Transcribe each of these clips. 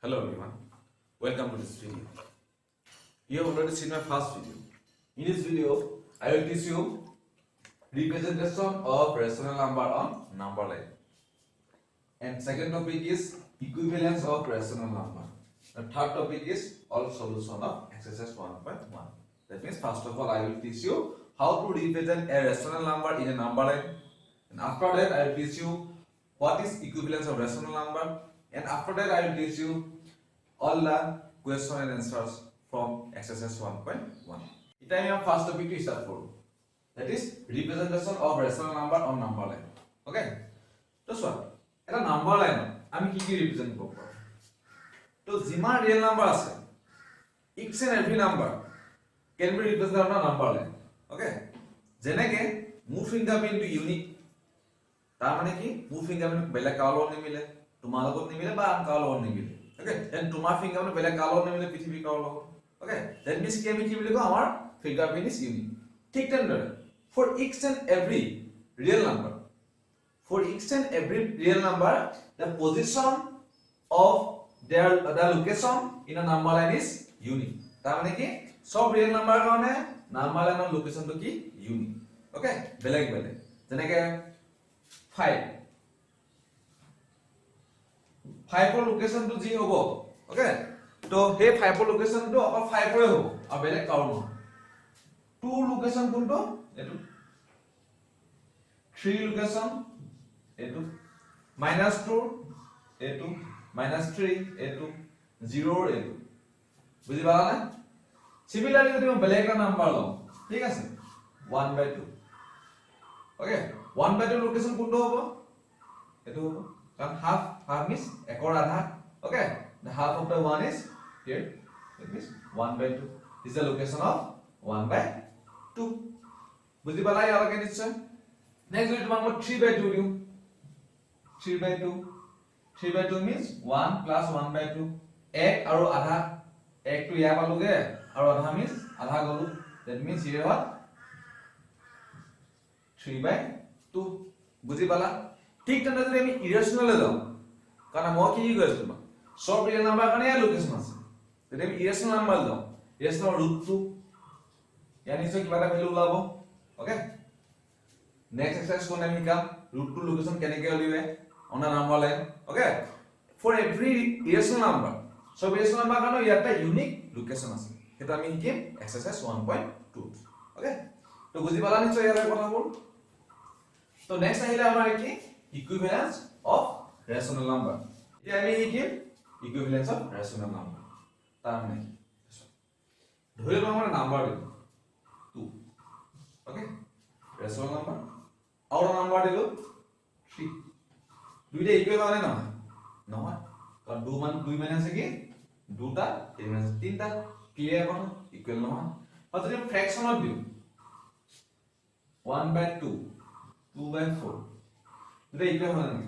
Hello everyone, welcome to this video. You have already seen my first video. In this video, I will teach you representation of rational number on number line. And second topic is equivalence of rational number. The third topic is all solution of exercise 1.1. That means first of all I will teach you how to represent a rational number in a number line. And after that I will teach you what is equivalence of rational number. And after that I will teach you all the question and answers from exercise 1.1. It I am first topic to start for. That is representation of rational number on number line. Okay? So what? It's a number line. I am কি represent করব? So যিমান real number আছে, each and every number can be represented on a number line. Okay? যেনেকে মোৰ fingerprint unique. তাৰ মানে কি? মোৰ fingerprint বেলেগ কাৰো লগত নিমিলে, তোমাৰ লগত নিমিলে বা আন কাৰো লগত নিমিলে। Okay? Then তোমাৰ fingerprint বেলেগ কাৰো লগত নিমিলে, পৃথিৱীৰ কাৰো লগত। Okay? That means কি আমি কি বুলি কওঁ আমাৰ fingerprint is unique. ঠিক তেনেদৰে for each and every real number, the position of the location in a number line is unique. তাৰ মানে কি সব real number কাৰণে number line ৰ location টো কি unique. Okay? বেলেগ বেলেগ যেনেকে 5 ৰ লোকেশন টো যি হ'ব, ওকে, তো হে 5 ৰ লোকেশন টো অকল 5 ৰে হ'ব আৰু বেলেগ কাৰো নহয়। 2 লোকেশন কোনটো এটো, 3 লোকেশন এটো, -2 এটো, -3 এটো, 0 এটো, বুজি পালা না? সিমিলারলি যদি মই বেলেগ এটা নাম্বার লওঁ, ঠিক আছে, 1/2, ওকে, 1/2 লোকেশন কোনটো হ'ব, এটো হ'ব, কাৰণ half means ekor adha. Okay, the half of the 1 is here. That means 1/2. This is the location of 1/2. বুজি পালা ইয়ালৈকে নিশ্চয়? নেক্সট যদি তোমাক মই 3/2 দিওঁ, 3/2 means 1 plus 1/2. এক আৰু আধা, এক টো ইয়া পালোগে আৰু আধা means আধা গলো. That means here what 3/2. বুজি পালা? ঠিক তেনেদৰে যদি আমি ইৰেশনাল যাওঁ, কাৰণ মই কি কৈছো তোমাক সব ৰিয়েল নাম্বাৰ কাৰণে ইয়াৰ লোকেশন আছে, যদি আমি ইৰেশনাল নাম্বাৰ লওঁ, ইৰেশনাল √2 ইয়াৰ নিশ্চয় কিবা এটা ভ্যালু ওলাব। ওকে, নেক্সট এক্সাৰসাইজ কোন আমি কাম √2 লোকেশন কেনেকৈ উলিয়াবে on a number line. Okay, for every irrational number, সব ইৰেশনাল নাম্বাৰ কাৰণে ইয়াৰ এটা ইউনিক লোকেশন আছে, সেইটো আমি শিকিম এক্সাৰসাইজ 1.2। ওকে, তো বুজি পালা নিশ্চয় ইয়াৰ কথাবোৰ। তো নেক্সট আহিলে আমাৰ কি ইকুইভ্যালেন্স অফ rational number. এতিয়া আমি শিকিম ইকুইভ্যালেন্স অফ rational number। তাৰ মানে ধৰি লওঁ আমাৰ নাম্বাৰ দিলো 2, ওকে, rational number আৰু নাম্বাৰ দিলো 3, দুইটা ইকুৱেল হয় নে নহয়? নহয়, কাৰণ 2 মানে আছে কি দুটা, 3 মানে আছে তিনটা, ক্লিয়াৰ কথা, ইকুৱেল নহয়। আৰু যদি ফ্ৰেকশনত দিও 1/2, 2/4, দুটা ইকুৱেল হয় নে?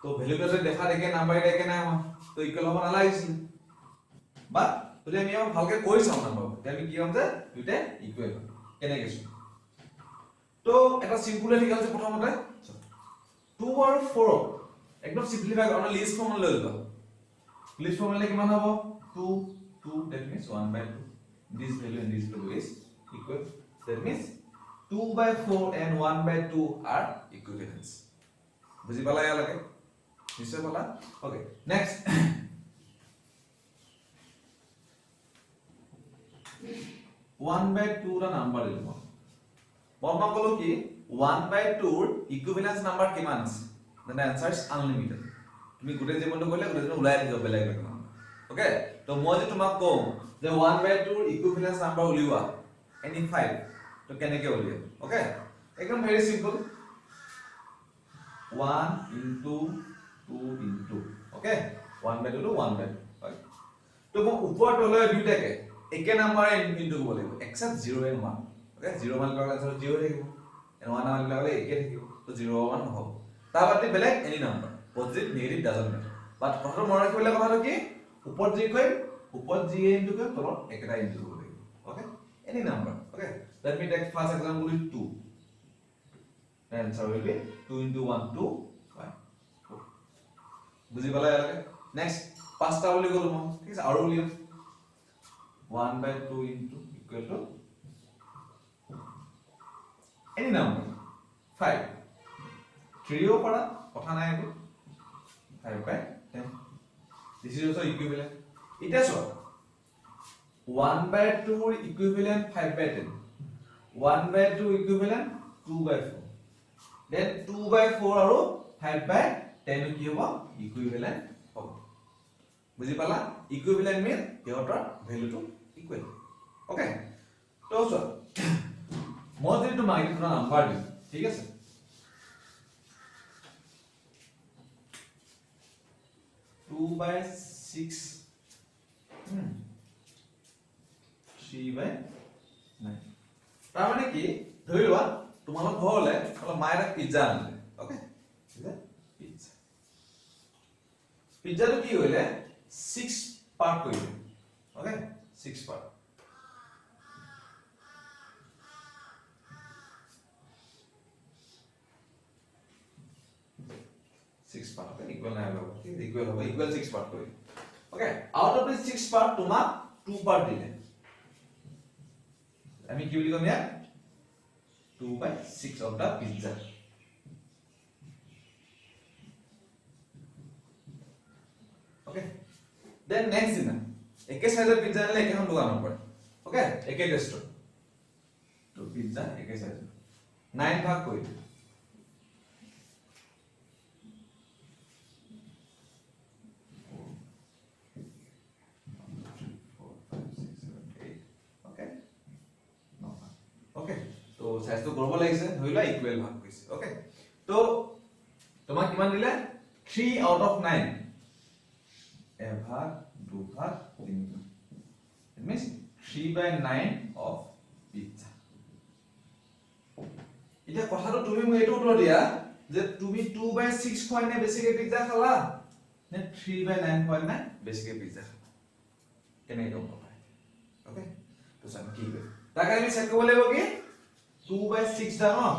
তো ভ্যালু টা দেখা দেখে নাম্বার দেখে না আমার তো ইকুয়াল হ'ব নালাগিছিল, বা যদি আমি ভালকে কৈ চাও নাম্বার আমি কি হম যে দুইটা ইকুয়াল হয় কেনেকৈ কৈছো। তো এটা সিম্পল ঠিক আছে, প্ৰথমতে 2 আৰু 4 একদম সিম্পলিফাই কৰা লিষ্ট ফৰ্ম লৈ লও। লিষ্ট ফৰ্মলে কিমান হ'ব 2 2, that means 1/2, this value and this value is equal, that means 2/4 and 1/2 are equivalents। বুজি পালা ইয়ালৈকে? নিশ্চয় পালা। ওকে, নেক্সট 1/2 ৰ নাম্বাৰ দিলো মই কলো কি 1/2 ৰ ইকুইভ্যালেন্স নাম্বাৰ কিমান আছে, দেন আনসাৰ ইজ আনলিমিটেড। তুমি গোটেই জীৱনটো কৰিলে গোটেই জীৱন ওলাই থাকিব বেলেগ বেলেগ নাম্বাৰ। ওকে, তো মই যে তোমাক কওঁ যে 1/2 ৰ ইকুইভ্যালেন্স নাম্বাৰ উলিওৱা এনি 5, তো কেনেকৈ উলিয়াম? ওকে, একদম very simple, 1 into 2 into, okay, 1/2 to 1/2, right? তো মই ওপৰ তললৈ দুইটাকে একে নাম্বাৰে ইনটু কৰিব লাগিব except 0 and 1, okay, 0 মান লগালে 0 থাকিব and 1 মান লগালে একে থাকিব, তো 0 1 নহব। তাৰ বাদে বেলেগ any number, positive negative doesn't matter, but প্ৰথম মনত ৰাখিবলৈ কথাটো কি ওপৰত যি কয় ওপৰত যি ইনটু কয় তলত একেটা ইনটু কৰিব লাগিব। Okay, any number. Okay, let me take first example with 2, the answer will be 2 into 1 2, 5, 4। বুজি পালা? নেক্সট পাঁচটা বুলি গলো মই ঠিক আছে আৰু উলিয়াম 1/2 into equal to any number 5 3 ও পাৰা কথা নাই একো 5/10 this is also equivalent এটা চোৱা 1/2 ৰ equivalent 5/10 1/2 equivalent 2/4 then 2/4 আৰু 5/10 কি হ'ব equivalent হ'ব বুজি পালা equivalent mean ইহঁতৰ ভ্যালুটো ইকুৱেল ওকে তো চোৱা মই যদি তোমাক এটা নাম্বাৰ দিম ঠিক আছে 2/6 3/9 তাৰ মানে কি ধৰি লোৱা তোমালোক ঘৰলে অলপ মায়ে পিজ্জা আনিলে ওকে পিজ্জা পিজ্জাটো কি হইলে 6 পার্ট কইলে ওকে 6 পার্ট equal না হবে equal হবে equal 6 পার্ট কইলে okay out of this 6 part তোমাক 2 পার্ট দিলে আমি কি বুলি কম ইয়া 2/6 of the pizza okay then next দিনা একে সাইজৰ পিজ্জা আনিলে একেখন দোকানৰ পৰা ওকে একে টেষ্টৰ তো পিজ্জা একে সাইজৰ 9 ভাগ কৰি 4 5 6 7 8 okay তো সাইজটো কৰিব লাগিছে ধৰিলা ইকুৱেল ভাগ কৰিছে ওকে তো তোমাক কিমান দিলে 3 out of 9 এভাগ দুভাগ তিনিভাগ it means 3/9 of pizza এটা কথাটো তুমি মই এটো উত্তৰ দিয়া যে তুমি 2/6 খোৱা নে বেছিকে পিজ্জা খালা নে 3/9 খোৱা নে বেছিকে পিজ্জা খালা কেনে গম পাবা ওকে তো সাম কি কৰিব তাকে আমি চেক কৰিব লাগিব কি 2/6 ডাঙৰ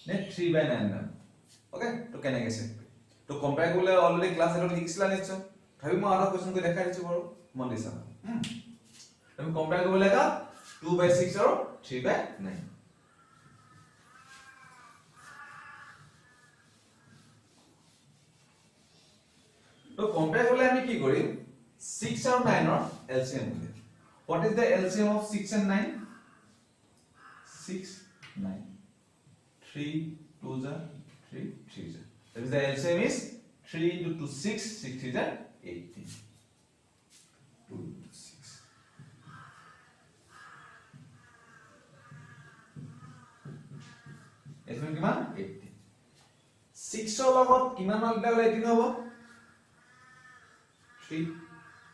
নে 3/9 ডাঙৰ ওকে তো কেনেকে চেক তো কম্পেয়াৰ কৰিলে অলৰেডি ক্লাছ এটাত লিখিছিলা নিশ্চয় ভাবি মই আৰু কোৱেশ্চন কৰি দেখাই দিছো বাৰু মন দিছা আমি কম্পেয়াৰ কৰিব লাগা 2/6 আৰু 3/9 তো কম্পেয়াৰ কৰিলে আমি কি কৰিম 6 আৰু 9 ৰ এলসিএম উলিয়াম what is the LCM of 6 and 9 6 9 3 2 is 3 3 is that is the LCM is 3 into 2 6 6 is 18 2 into 6 এসমেন কিমান 18 6 ৰ লগত কিমান মাল্টিপ্লাই 18 হ'ব 3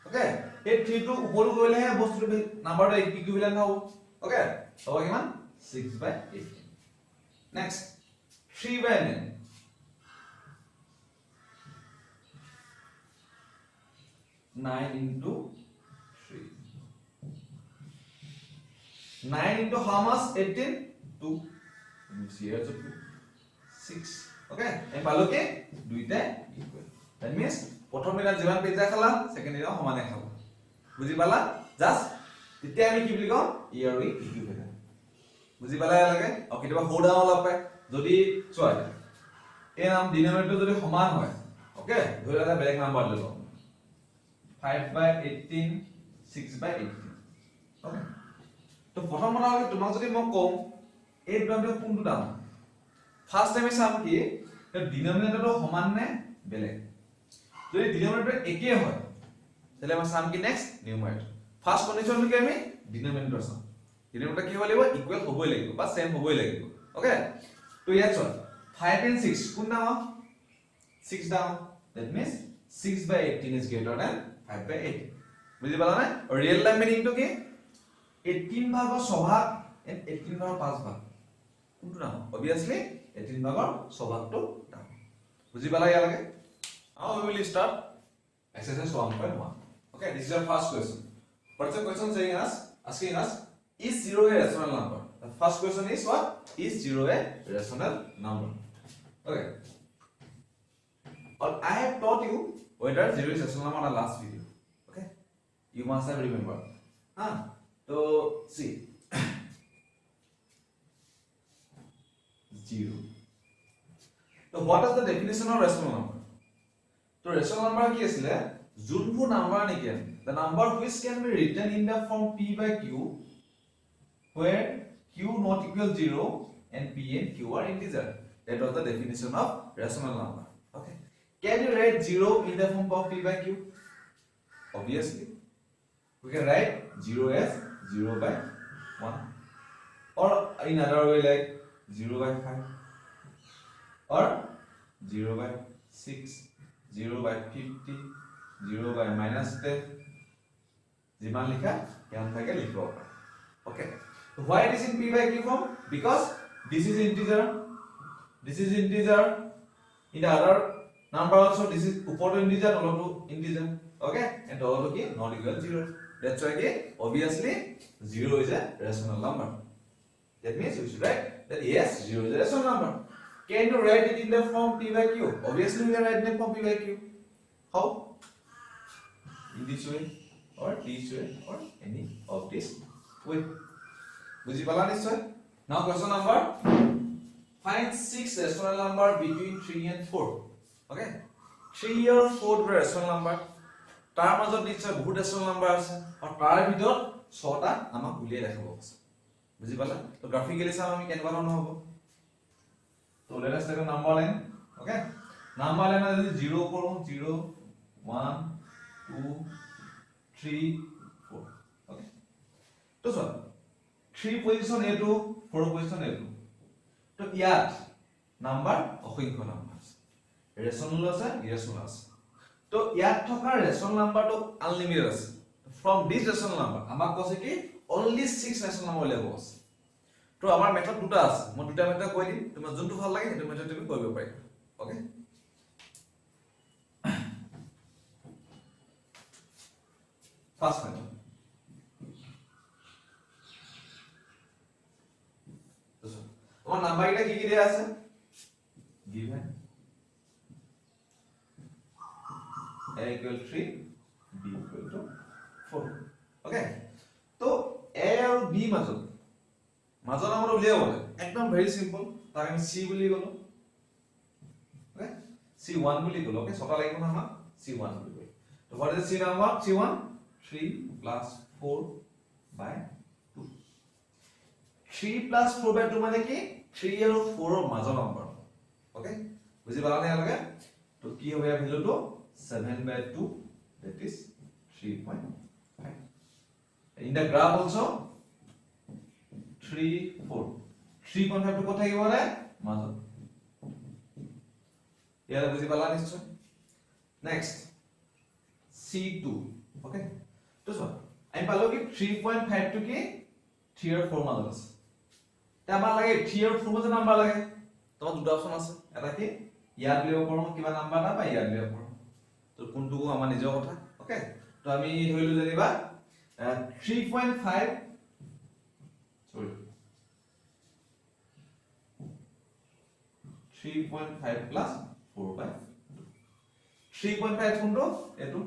ওকে এই 3 টো উপৰ কৰিলে হে বস্তুটো নাম্বাৰটো ইকুইভ্যালেন্ট হ'ব ওকে হ'ব কিমান 6/18 next 3/9 9 into 3 9 into how much 18 2 here is 2 6 okay এই পালো কি দুইটা ইকুয়াল that means প্রথম দিনা যিমান পিজ্জা খালা সেকেন্ড দিনা সমানে খাবা বুজি পালা জাস্ট তেতিয়া আমি কি বুলি কম ইয়াৰ ইকুইভ্যালেন্ট বুজি পালা লাগে আৰু কেতিয়াবা হোডা অলপ পায় যদি চোৱা এই নাম ডিনোমিনেটৰ যদি সমান হয় ওকে ধৰি লোৱা বেলেগ নাম্বাৰ লৈ লওঁ 5/18 6/18 ওকে তো প্ৰথম কথা হল তোমাক যদি মই কম এই দুটাৰ কোনটো দাম ফাৰ্স্ট টাইমে চাম কি ডিনোমিনেটৰটো সমান নে বেলেগ যদি ডিনোমিনেটৰ একে হয় তাহলে আমি চাম কি নেক্সট নিউমাৰেটৰ ফাৰ্স্ট কন্ডিশন কি আমি ডিনোমিনেটৰ চাম ডিনোমিনেটৰ কি হ'ব লাগিব ইকুৱেল হ'বই লাগিব বা সেম হ'বই লাগিব ওকে তো ইয়াত চোৱা 5 and 6 কোন দাম 6 দাম that means 6/18 is greater than 5/18 বুজি পালা না ৰিয়েল টাইম মিনিংটো কি 18 ভাগৰ সভাগ and 18 ভাগৰ 5 ভাগ কোনটো দাম obviously 18 ভাগৰ সভাগটো দাম বুজি পালা ইয়ালৈকে now we will start exercise 1.1 okay this is our first question what's the question saying us asking us is 0 a rational number the first question is what is 0 a rational number okay or I have taught you whether 0 is rational number on the last video. Okay, you must have remembered. So see 0. So what is the definition of rational number? So rational number ki asile junbu number niken the number which can be written in the form p by q where q not equal 0 and p and q are integer. That was the definition of rational number. Okay, can you write 0 in the form of p by q? Obviously we can write 0 as 0 by 1 or in other way like 0 by 5 or 0 by 6, 0 by 50, 0 by minus 10. Jiman likha yan thake likho. Okay, so why it is in p by q form? Because this is integer, this is integer. In the other number also this is upor integer, all to integer. Okay, and all to ki not equal 0. That's why ki obviously 0 is a rational number. That means we should write that yes, 0 is a rational number. Can you write it in the form p by q? Obviously we can write in the form p by q. How? In this way or this way or any of this way. Buji pala nischay? Now question number, find 6 rational number between 3 and 4. Okay, 3 or 4 is rational number. Tar majot nischay bahut rational number ase aur tar bhitor 6 ta amak uliai dekhabo ase. Buji pala? To graphically sam ami kenba dhoroner hobo. So let us take a number line. Okay, number line is 0 koru 0 1 2 3 4. Okay, to so 3 position a2 4 position a2. To yat number অসংখ্য number আছে, rational আছে, irrational আছে. To yat থকা rational number to unlimited আছে. From this rational number আমাক কৈছে কি only 6 rational number উলিয়াব আছে. তো আমাৰ মেথড দুটা আছে, মই দুটা মেথড কৈ দিম, তুমি যোনটো ভাল লাগে সেইটো মেথড তুমি কৰিব পাৰিবা. ওকে, ফাৰ্স্ট মেথড আমার নাম্বার এটা কি কি দেয়া আছে given a equal 3 b equal to 4. Okay, তো a আৰু b মাজত আমরা উলিয়াব লাগে একদম ভেরি সিম্পল, তাক আমি c বুলি গলো. ওকে, c1 বুলি গলো. ওকে, ছটা লাগিব না আমাক c1 বুলি গলো. তো what is c number? c1 3 plus 4 by 2. 3 plus 4 by 2 মানে কি 3 আৰু 4 ৰ মাজৰ নম্বৰ. ওকে, বুজি পালা নে আলগে? তো কি হবে ভ্যালু তো 7 by 2, that is 3.5. In the graph also 3 4 3.5 to কোথায় গিব রে মাজত. ইয়ালে বুজি পালা নিশ্চয়. Next c2. ওকে, তো সব আমি পালো কি 3.5 to কি 3 আৰু 4 মাজত আছে. তে আমাৰ লাগে 3 আৰু 4 মাজত নাম্বাৰ লাগে. তোমাৰ দুটা অপশন আছে, এটা কি ইয়াত লিব পাৰো কিবা নাম্বাৰ এটা বা ইয়াত লিব পাৰো. তো কোনটো আমাৰ নিজৰ কথা. ওকে, তো আমি ধৰিলো যেনিবা 3.5 sorry 3.5 plus 4 by 2. 3.5 কোনটো এটো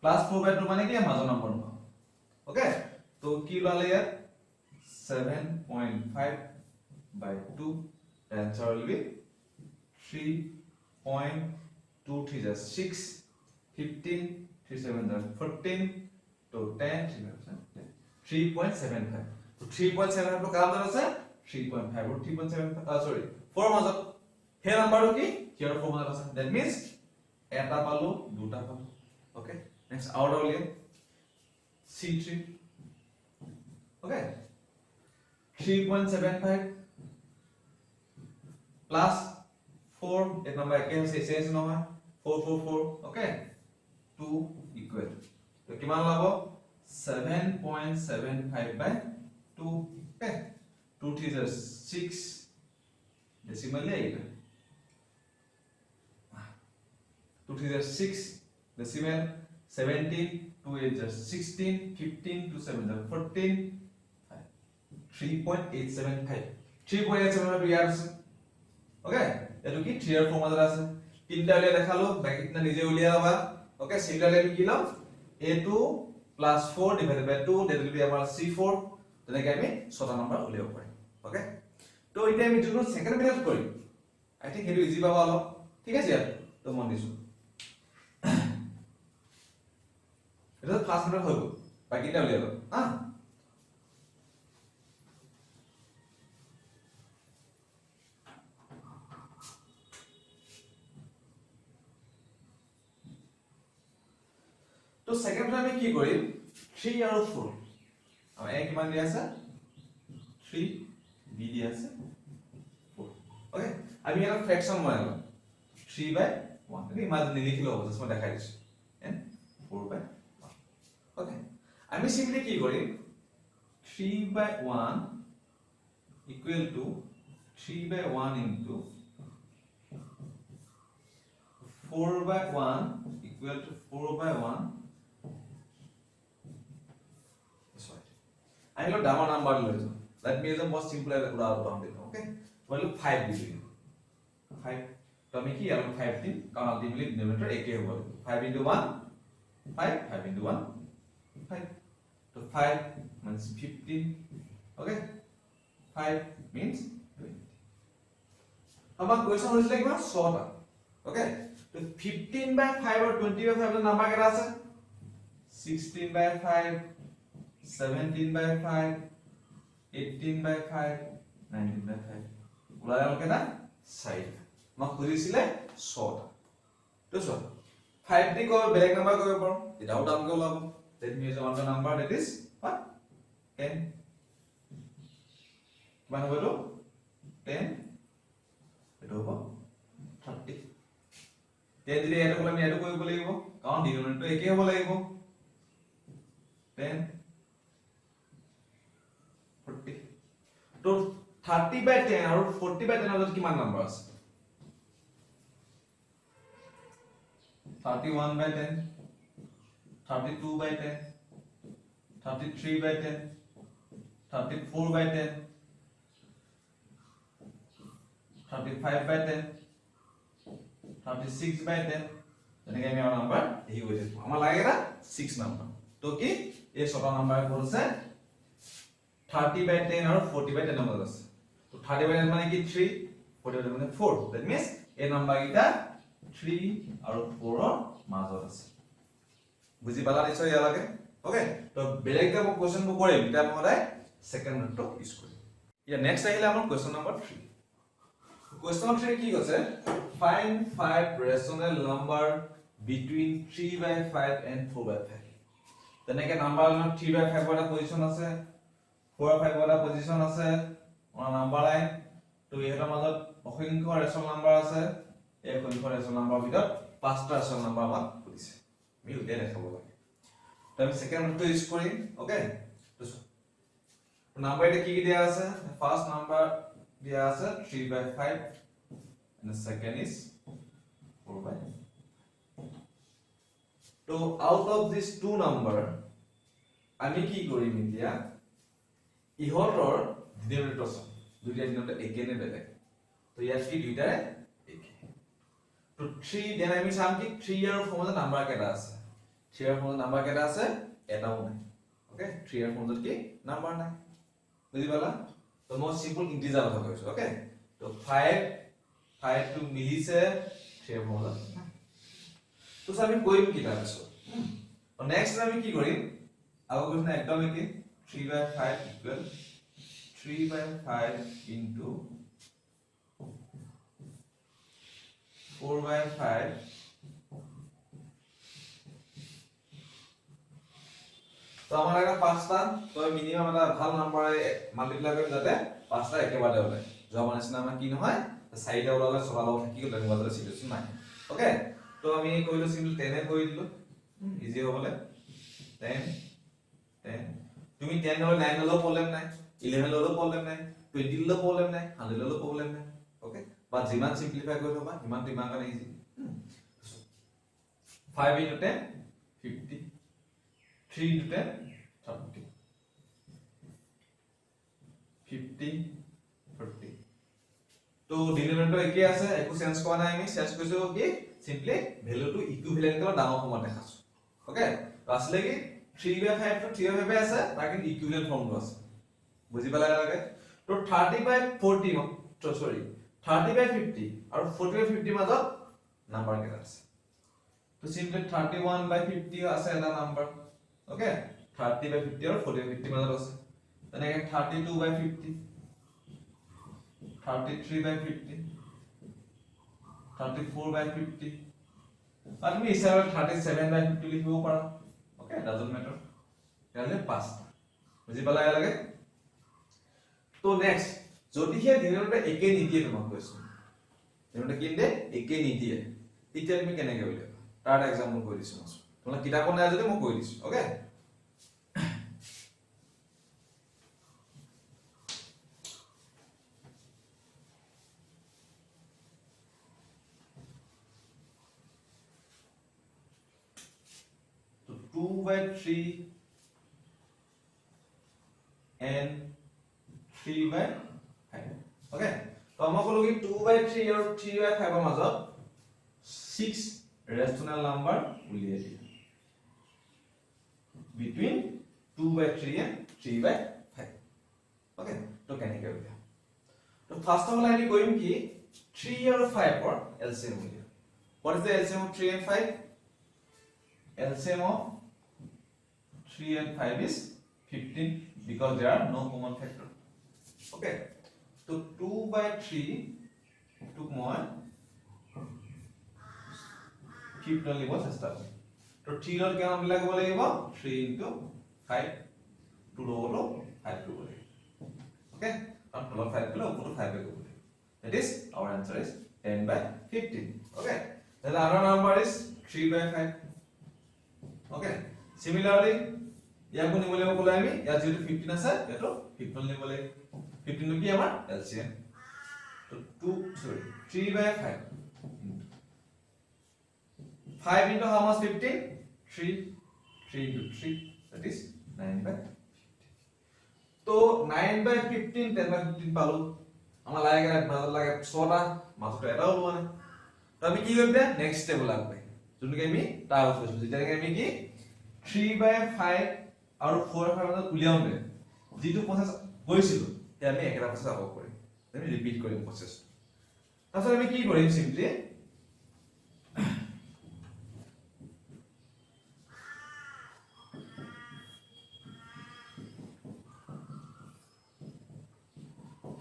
plus 4 by 2 মানে কি মাজৰ নম্বৰ ন. ওকে, তো কি লালে ইয়াত 7.5 by 2. The answer will be 3.23 is 6, 15, 3 7 is 14, to 10, 3.75. So 3.75 to কাম আছে 3.5 or 3.75 sorry 4 মাজত হে নাম্বাৰটো কি here 4 মাজত আছে. That means এটা পালো দুটা পালো. Okay, next out of C3. Okay, 3.75 plus 4 एक नंबर again से चेंज न হয় 444. Okay, 2 equal तो किमान लाबो 7.75 by 2. Okay, 2 3 is 6 decimal ले 8 2 3 is 6 decimal 17 2 8 is 16 15 2 7 is 14 3.875 3.875 ইয়াৰ আছে. ওকে, এটো কি 3 আৰু 4 মাজত আছে. তিনটা উলিয়াই দেখালো বাকিটা নিজে উলিয়াই লবা ওকে সিমিলাৰলি আমি কি লম a2 plus 4 divided by 2 that will be our c4 তেনেকৈ আমি ছটা নম্বৰ উলিয়াব পাৰিম ওকে তো এতিয়া আমি যোনটো সেকেন্ড মেথড কৰিম আই থিংক হেতু ইজি পাবা অলপ ঠিক আছে ইয়াত তো মন দিছো এটা ফার্স্ট মেথড হৈ গ'ল বাকিটা উলিয়াই লম হা তো সেকেন্ড আমি কি কৰিম 3 আৰু 4 আমাৰ a কিমান দিয়া আছে 3 b দিয়া আছে 4 ওকে আমি এটা ফ্ৰেকশন বনালো 3/1 এনে ইমান নিলিখিলো হ'ব জাস্ট মই দেখাই দিছো এন্ড 4/1 ওকে আমি সিম্পলি কি কৰিম 3/1 equal to 3/1 into 4/1 equal to 4/1 I know Dama number. Let me use the most simple example. Okay, well, 5 degree. 5. So, make it 5 thing. Count ultimately denominator AK. 5 into 1, 5. 5 into 1, 5. So 5 means 15. Okay, 5 means 20. Our question is like what shorter. Okay, so 15/5 or 20/5 the number क्या है? 16/5. 17/5 18/5 19/5 ওলালে কেনা 4 মই খুজিছিলে 6টা তো সব 5 দি কো বেলেগ নাম্বার কৰিব পাৰো এটাও দামকে ওলাব that means one number that is what 10 কিমান হ'ব তো 10 এটো হ'ব 30 10 দিলে এটো কলে আমি এটো কৰিব লাগিব কাৰণ ডিনোমিনেটৰ একে হ'ব লাগিব 10 तो 30/10 और 40/10 मतलब किमान नंबर আছে 31/10 32/10 33/10 34/10 35/10 36/10 তেনেকৈ আমি নাম্বার এই হৈ যাব আমাৰ লাগে না 6 নাম্বার তো কি এই ছটা নাম্বার আছে 30/10 और 40/10 नंबर আছে তো 30/10 মানে কি 3 40/10 মানে 4 that means এই নাম্বার কিটা 3 আৰু 4 ৰ মাজত আছে বুজি পালা নিশ্চয় ইয়ালৈকে ওকে তো বেলেগটা মই কোৱেশ্চন মই কৰিম এটা মই সেকেন্ড মেথডটো ইউজ কৰিম ইয়া নেক্সট আহিলে আমাৰ কোৱেশ্চন নম্বৰ 3 কোৱেশ্চন 3 কি কৈছে find 5 rational number between 3/5 and 4/5 তেনেকৈ নাম্বাৰ 3/5 এটা পজিশন আছে 4/5 এটা পজিশন আছে ওনা নাম্বার লাইন তো এটাৰ মাজত অসংখ্য ৰেশনাল নাম্বাৰ আছে এই অসংখ্য ৰেশনাল নাম্বাৰৰ ভিতৰত পাঁচটা ৰেশনাল নাম্বার আমাক দিছে আমি উলিয়াই দেখাব লাগে তো আমি সেকেন্ড মেথড ইউজ কৰিম ওকে তো নাম্বার এটা কি দিয়া আছে ফার্স্ট নাম্বার দিয়া আছে 3/5 and the second is 4/5 তো out of these two number আমি কি কৰিম এতিয়া ইহতৰ ডিনোমিনেটৰ দুইটা ডিনোমিনেটৰ একে নে বেলেগ তো ইয়াত কি দুইটাৰে একে তো 3 দেন আমি চাম কি 3 আৰু 4 মাজত নাম্বাৰ কেটা আছে 3 আৰু 4 মাজত নাম্বাৰ কেটা আছে এটাও নাই ওকে 3 আৰু 4 মাজত কি নাম্বাৰ নাই বুজি পালা তো মই সিম্পল ইন্টিজাৰ কথা কৈছো ওকে তো 5 টু মিলিছে 3 আৰু 4 মাজত তো আমি কৰিম কি তাৰপিছত তো নেক্সট আমি কি কৰিম আগৰ কোৱেশ্চন একদম একে 3/5 equal 3/5 into 4/5 তো আমাৰ এটা পাঁচটা তো মিনিমাম এটা ভাল নম্বৰে মাল্টিপ্লাই কৰিম যাতে পাঁচটা একেবাৰে ওলায় যোৱা নিচিনা আমাৰ কি নহয় চাৰিটা ওলালে ছটা লগত থাকি গ'ল তেনেকুৱা এটা সিচুৱেচন নাই ওকে তো আমি কৰিলো সিম্পল 10 এ কৰি দিলো ইজি হ'বলে 10 তুমি 10 হলে 9 হলেও প্রবলেম নাই 11 হলেও প্রবলেম নাই 20 হলেও প্রবলেম নাই 100 হলেও প্রবলেম নাই ওকে বা যিমান সিম্পলিফাই কৰি থবা ইমান ইমান কাৰণে ইজি 5 into 10 50 3 into 10 30 50 40 তো ডিনোমিনেটৰ একে আছে একো চেঞ্জ কৰা নাই আমি চেঞ্জ কৰিছো কি সিম্পলি ভ্যালুটো ইকুইভ্যালেন্টৰ ডাঙৰ ফৰ্মত দেখাছো ওকে তো আসলে কি 3/5 to 3/5 আছে তাকে ইকুইভ্যালেন্ট ফৰ্মটো আছে বুজি পালা লাগে তো 30/40 তো সৰি 30/50 আৰু 40/50 মাজত নাম্বাৰ কেইটা আছে তো সিম্পলি 31/50 আছে এটা নাম্বাৰ ওকে 30/50 আৰু 40/50 মাজত আছে তেনেকে 32/50 33/50 34/50 আৰু তুমি হিচাপে 37/50 লিখিব পাৰা ওকে ডাজন্ট ম্যাটাৰ তাহলে 5 বুজি পালা লাগে তো নেক্সট যদি হে ডিনোমিনেটৰ একে নিদিয়ে তোমাক কৈছো ডিনোমিনেটৰ কি দে একে নিদিয়ে তেতিয়া তুমি কেনেকৈ উলিয়াবা তাৰ এক্সাম্পল কৈ দিছো মই তোমাক কিতাপত নাই যদি মই কৈ দিছো ওকে तो 2/3 and 3/5 ओके तो हम कहलो कि 2/3 और 3/5 ৰ মাজত 6 rational number উলিয়াই দিয়া between 2/3 and 3/5 ओके तो কেনেকৈ উলিয়া তো ফার্স্ট অফ অল আমি কৰিম কি 3 আৰু 5 ৰ LCM উলিয়া what is the LCM of 3 and 5 LCM of 3 and 5 is 15 because there are no common factor okay so 2/3 took more 15 only was established तो 3 और क्या मिला के बोलेगा 3 into 5 2 लो 5 to बोले okay अब 5 को ऊपर 5 पे बोले that is our answer is 10/15 okay then our number is 3/5 okay similarly ইয়াকো নিবলে ক'লে আমি ইয়াত যেটো 15 আছে এটো 15 নিবলে 15 কি আমাৰ LCM তো 3/5 5 into how much 15 3 into 3 that is 9/15 তো 9/15 10/15 পালো আমাৰ লাগে মাজত লাগে 6টা মাজত এটা ওলোৱা নাই তো আমি কি কৰিম নেক্সট স্টেপ লাগবে যোনকে আমি তাৰ কৈছো যেটাকে আমি কি 3/5 আৰু 4/5 মাজত উলিয়াওঁতে যেটো প্ৰসেস কৰিছিল তে আমি একেটা প্ৰসেস আকৌ কৰিম আমি ৰিপিট কৰিম প্ৰসেস তাৰপিছত আমি কি কৰিম সিম্পলি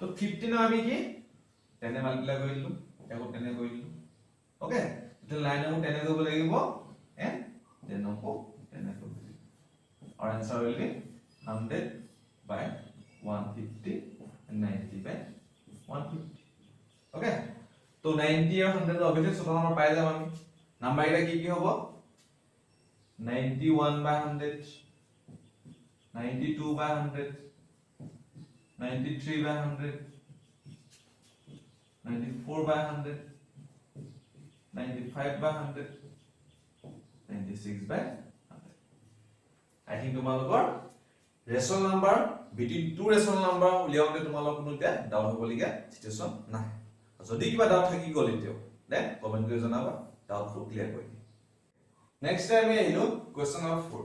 তো 15 আমি কি 10 মাল্টিপ্লাই কৰিলো আকৌ 10 কৰিলো ওকে তো লাইন আকৌ 10 কৰিব লাগিব এন্ড 10 আকৌ 10 কৰিব our answer will be 100/150 and 90/150 okay तो 90 और 100 obviously ছোট নাম্বার পাই যাম আমি নাম্বার এটা কি হবে 91/100 92/100 93/100 94/100 95/100 96/100 I think তোমালোকৰ ৰেশনাল নাম্বাৰ বিটুইন টু ৰেশনাল নাম্বাৰ উলিয়াওঁতে তোমালোকৰ কোনো এটা ডাউট হ'বলগীয়া সিচুৱেচন নাই যদি কিবা ডাউট থাকি গ'ল এতিয়াও দেন কমেন্ট কৰি জনাবা ডাউটটো ক্লিয়াৰ কৰি দিম নেক্সট টাইম আমি আহিলো question number 4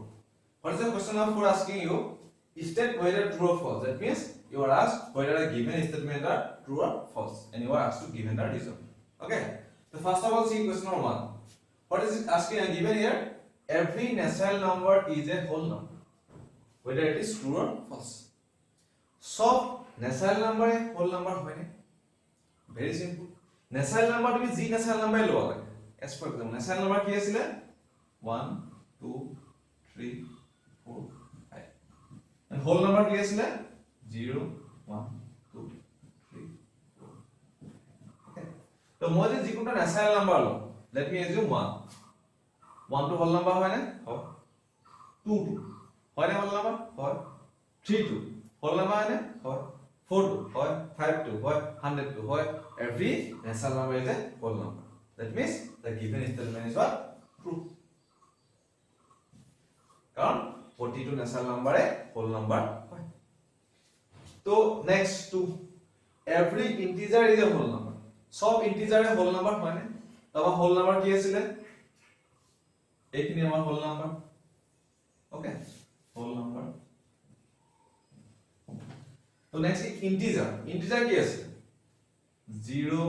what is the question number 4 asking you state whether true or false that means you are asked whether a given statement are true or false and you are asked to give the reason okay so first of all see question number 1 what is it asking given here every natural number is a whole number whether it is true or false so natural number a whole number hoy ne very simple natural number to be z natural number lo lage as for example natural number ki asile 1 2 3 4 5 and whole number ki asile 0 1 2 3 4 okay to moi je jikunta natural number lo let me assume 1 1 to whole number hoy na hoy 2 2 hoy na whole number hoy 3 2 whole number hoy na hoy 4 2 hoy 5 2 hoy 100 2 hoy every natural number is a whole number that means the given statement is what true কারণ 42 natural number a whole number hoy to next 2 every integer is a whole number সব ইন্টিজারে whole number হয় না তো আমার whole number কি আছিল এইখিনি আমার whole number okay whole number তো নেক্সট ইন্টিজার কি আছে 0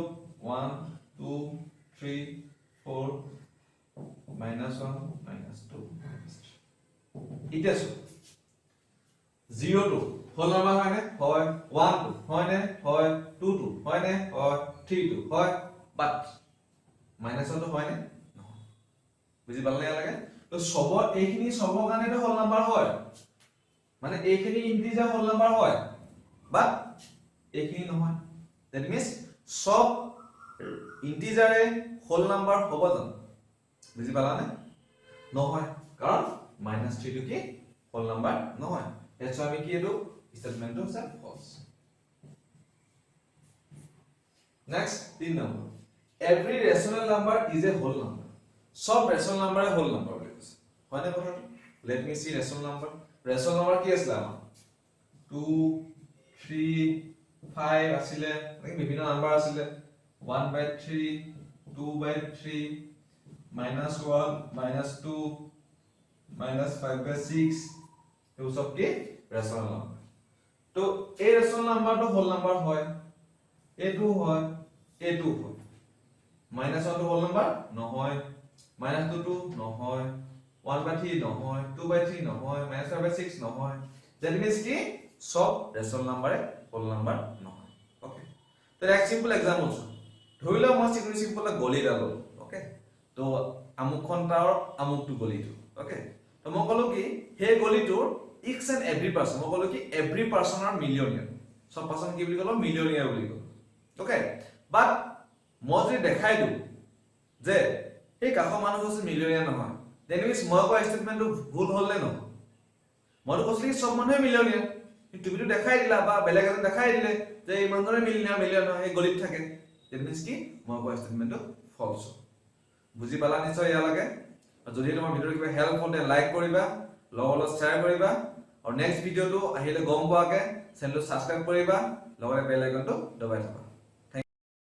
1 2 3 4 -1 -2 এটা আছে 0 2 হোল নাম্বার হয় না হয় 1 2 হয় না হয় 2 2 হয় না হয় 3 2 হয় বাট -1 তো হয় না নহয় বুজি পালে লাগে তো সবৰ এইখিনি সবৰ কাৰণে হোল নাম্বার হয় মানে এইখিনি ইন্টিজার হোল নাম্বার হয় বাট এইখিনি নহয় দ্যাট মিন্স সব ইন্টিজারে হোল নাম্বার হ'ব জানো বুজি পালা নে নহয় কাৰণ -3 টো কি হোল নাম্বার নহয় এছ আমি কি এটো স্টেটমেন্ট হৈছে false next 3 number every rational number is a whole number সব রেশনাল নাম্বারে হোল নাম্বার বুলি কৈছে হয় না কথা let me see rational number কি আছিল আমাৰ 2 3 5 আছিল বিভিন্ন নাম্বার আছিল 1/3 2/3 -1 -2 -5/6 এই সব কি রেশনাল নাম্বার তো এই রেশনাল নাম্বারটো হোল নাম্বার হয় এটু হয় এটু হয় -1 টো হোল নাম্বার নহয় -2 টো নহয় 1/3 নহয় 2/3 নহয় -5/6 নহয় দ্যাট মিন্স কি সব রেশনাল নাম্বারে হোল নাম্বার নহয় ওকে তো এক সিম্পল एग्जांपल আছে ধৰিলা মই সিম্পল গলি দালো ওকে তো আমুকখন টাৰ আমুকটো গলিটো ওকে তো মই কলো কি হে গলিটোৰ each and every person মই কলো কি every person are millionaire সব person কি বুলি কলো millionaire বুলি কলো ওকে বাট মই যদি দেখাই দিও যে এই কাষ মানুহ হৈছে millionaire নহয় দেন মিন্স মই কোৱা ষ্টেটমেন্টটো ভুল হলে নহয় মই কৈছিলো কি সব মানুহে millionaire কিন্তু তুমি দেখাই দিলা বা বেলেগ এজন দেখাই দিলে যে এই মানুহৰে millionaire নহয় এই গলিত থাকে দেন মিন্স কি মই কোৱা ষ্টেটমেন্টটো ফলস বুজি পালা নিশ্চয় ইয়া লাগে যদি তোমাৰ ভিডিওটো কিবা হেল্প হ'লে লাইক কৰিবা লগৰ শ্বেয়াৰ কৰিবা আৰু নেক্সট ভিডিওটো আহিলে গম পোৱাকে চেনেলটো সাবস্ক্ৰাইব কৰিবা লগতে বেল আইকনটো দবাই থবা